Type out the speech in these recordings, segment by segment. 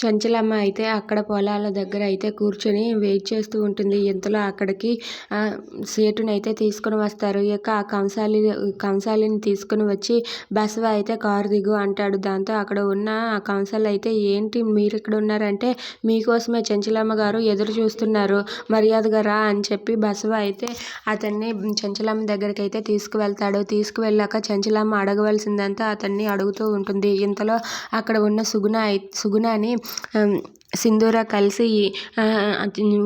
చంచలమ్మ అయితే అక్కడ పొలాల దగ్గర అయితే కూర్చొని వెయిట్ చేస్తూ ఉంటుంది. ఇంతలో అక్కడికి సేటునైతే తీసుకొని వస్తారు. ఇక ఆ కంసాలిని తీసుకుని వచ్చి బసవ అయితే కారు దిగు అంటాడు. దాంతో అక్కడ ఉన్న ఆ కంసాలు అయితే ఏంటి మీరు ఇక్కడ ఉన్నారంటే మీకోసమే చంచలమ్మ గారు ఎదురు చూస్తున్నారు, మర్యాదగా రా అని చెప్పి బసవ అయితే అతన్ని చంచలమ్మ దగ్గరికి అయితే తీసుకువెళ్తాడు. తీసుకువెళ్ళాక చంచలమ్మ అడగవలసిందంతా అతన్ని అడుగుతూ ఉంటుంది. ఇంతలో అక్కడ ఉన్న సుగుణని సింధూర కలిసి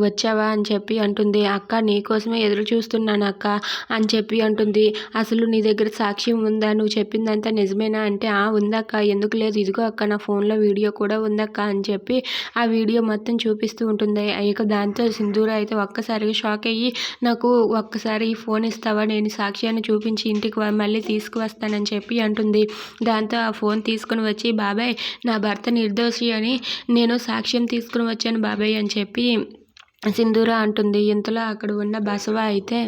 వచ్చావా అని చెప్పి అంటుంది. అక్క నీకోసమే ఎదురు చూస్తున్నాను అక్క అని చెప్పి అంటుంది. అసలు నీ దగ్గర సాక్ష్యం ఉందా, నువ్వు చెప్పిందంతా నిజమేనా అంటే ఉందక్క, ఎందుకు లేదు, ఇదిగో అక్క నా ఫోన్లో వీడియో కూడా ఉందక్క అని చెప్పి ఆ వీడియో మొత్తం చూపిస్తూ ఉంటుంది. ఇక దాంతో సింధూర అయితే ఒక్కసారిగా షాక్ అయ్యి నాకు ఒక్కసారి ఈ ఫోన్ ఇస్తావా, నేను సాక్ష్యాన్ని చూపించి ఇంటికి మళ్ళీ తీసుకువస్తానని చెప్పి అంటుంది. దాంతో ఆ ఫోన్ తీసుకుని వచ్చి బాబాయ్ నా భర్త నిర్దోషి అని నేను సాక్ష్యం తీసుకుని వచ్చాను బాబాయ్ అని చెప్పి సింధూర అంటుంది. ఇంతలో అక్కడ ఉన్న బసవ అయితే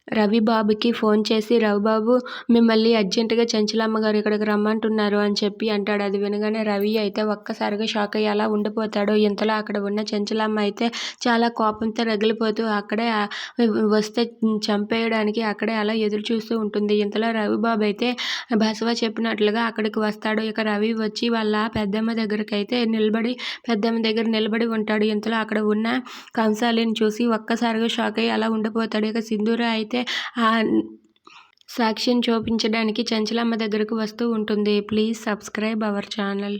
రవిబాబుకి ఫోన్ చేసి రవిబాబు మిమ్మల్ని అర్జెంటుగా చంచలమ్మ గారు ఇక్కడికి రమ్మంటున్నారు అని చెప్పి అంటాడు. అది వినగానే రవి అయితే ఒక్కసారిగా షాక్ అయ్యి అలా ఉండిపోతాడు. ఇంతలో అక్కడ ఉన్న చంచలమ్మ అయితే చాలా కోపంతో రగిలిపోతూ అక్కడే వస్తే చంపేయడానికి అక్కడే అలా ఎదురు చూస్తూ ఉంటుంది. ఇంతలో రవిబాబు అయితే బసవ చెప్పినట్లుగా అక్కడికి వస్తాడు. ఇక రవి వచ్చి వాళ్ళ పెద్దమ్మ దగ్గర నిలబడి ఉంటాడు. ఇంతలో అక్కడ ఉన్న కంసాలిని చూసి ఒక్కసారిగా షాక్ అయ్యి అలా ఉండిపోతాడు. ఇక సింధూర అయితే ఆ సాక్ష్యం చూపించడానికి చంచలమ్మ దగ్గరకు వస్తూ ఉంటుంది. Please subscribe our channel.